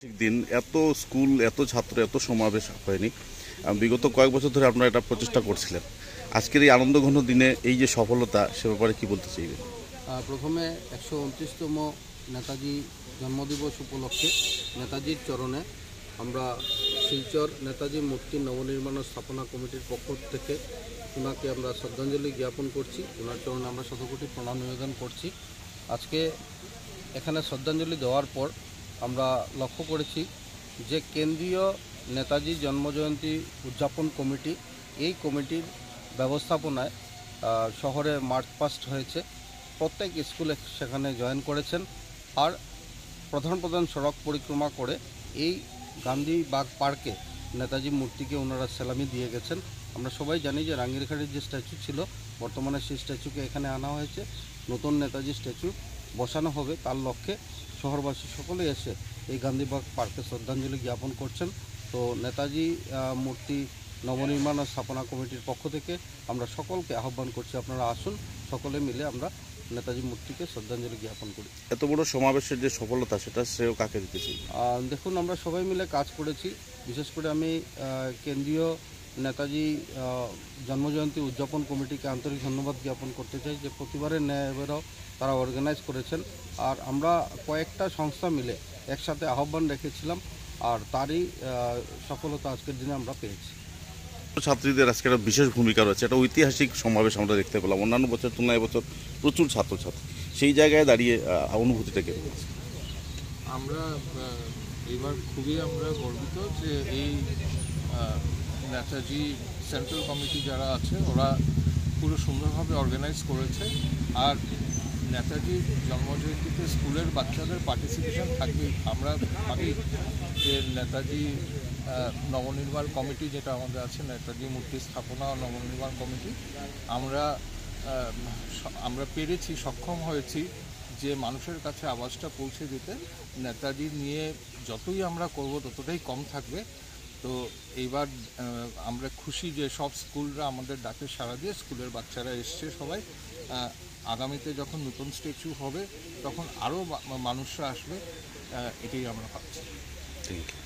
দিন এত স্কুল, এত ছাত্র, এত সমাবেশ হয়নি। বিগত কয়েক বছর ধরে আপনারা এটা প্রচেষ্টা করছিলেন। আজকের এই আনন্দঘন দিনে এই যে সফলতা, সে ব্যাপারে কি বলতে চাইবেন? প্রথমে 129তম নেতাজি জন্মদিবস উপলক্ষে নেতাজির চরণে আমরা শিলচর নেতাজি মূর্তি নবনির্মাণ ও স্থাপনা কমিটির পক্ষ থেকে ওনাকে আমরা শ্রদ্ধাঞ্জলি জ্ঞাপন করছি। ওনার চরণে আমরা শতকোটি প্রণাম নিবেদন করছি। আজকে এখানে শ্রদ্ধাঞ্জলি দেওয়ার পর আমরা লক্ষ্য করেছি যে কেন্দ্রীয় নেতাজি জন্মজয়ন্তী উদযাপন কমিটি, এই কমিটির ব্যবস্থাপনায় শহরে মার্চ পাস্ট হয়েছে। প্রত্যেক স্কুলে সেখানে জয়েন করেছেন আর প্রধান সড়ক পরিক্রমা করে এই গান্ধীবাগ পার্কে নেতাজি মূর্তিকে ওনারা সেলামি দিয়ে গেছেন। আমরা সবাই জানি যে রাঙ্গিরখাড়ির যে স্ট্যাচু ছিল, বর্তমানে সেই স্ট্যাচুকে এখানে আনা হয়েছে। নতুন নেতাজি স্ট্যাচু বসানো হবে, তার লক্ষ্যে শহরবাসী সকলে এসে এই গান্ধীবাগ পার্কে শ্রদ্ধাঞ্জলি জ্ঞাপন করছেন। তো নেতাজি মূর্তি নবনির্মাণ ও স্থাপনা কমিটির পক্ষ থেকে আমরা সকলকে আহ্বান করছি, আপনারা আসুন, সকলে মিলে আমরা নেতাজি মূর্তিকে শ্রদ্ধাঞ্জলি জ্ঞাপন করি। এত বড় সমাবেশের যে সফলতা, সেটা শ্রেয় কাকে দিতেছি? দেখুন, আমরা সবাই মিলে কাজ করেছি। বিশেষ করে আমি কেন্দ্রীয় নেতাজি জন্মজয়ন্তী উদযাপন কমিটিকে আন্তরিক ধন্যবাদ জ্ঞাপন করতে চাই যে প্রতিবারের ন্যায় এবারও তারা অর্গানাইজ করেছেন। আর আমরা কয়েকটা সংস্থা মিলে একসাথে আহ্বান রেখেছিলাম, আর তারই সফলতা আজকের দিনে আমরা পেয়েছি। ছাত্রীদের আজকে একটা বিশেষ ভূমিকা রয়েছে, একটা ঐতিহাসিক সমাবেশ আমরা দেখতে পেলাম। অন্যান্য বছর তুলনায় এবছর প্রচুর ছাত্রছাত্রী, সেই জায়গায় দাঁড়িয়ে অনুভূতিটা কেমন? আমরা এবার খুবই গর্বিত যে এই নেতাজি সেন্ট্রাল কমিটি যারা আছে ওরা পুরো সুন্দরভাবে অর্গানাইজ করেছে। আর নেতাজির জন্মজয়ন্তীতে স্কুলের বাচ্চাদের পার্টিসিপেশন থাকবে। আমরা ভাবি যে নেতাজি নবনির্মাণ কমিটি যেটা আমাদের আছে, নেতাজি মূর্তি স্থাপনা ও নবনির্মাণ কমিটি, আমরা পেরেছি, সক্ষম হয়েছি যে মানুষের কাছে আওয়াজটা পৌঁছে দিতে। নেতাজি নিয়ে যতই আমরা করব ততটাই কম থাকবে। তো এইবার আমরা খুশি যে সব স্কুলরা আমাদের ডাকে সাড়া দিয়ে স্কুলের বাচ্চারা এসছে সবাই। আগামীতে যখন নতুন স্ট্যাচু হবে তখন আরও মানুষরা আসবে, এটাই আমরা ভাবছি। Thank you.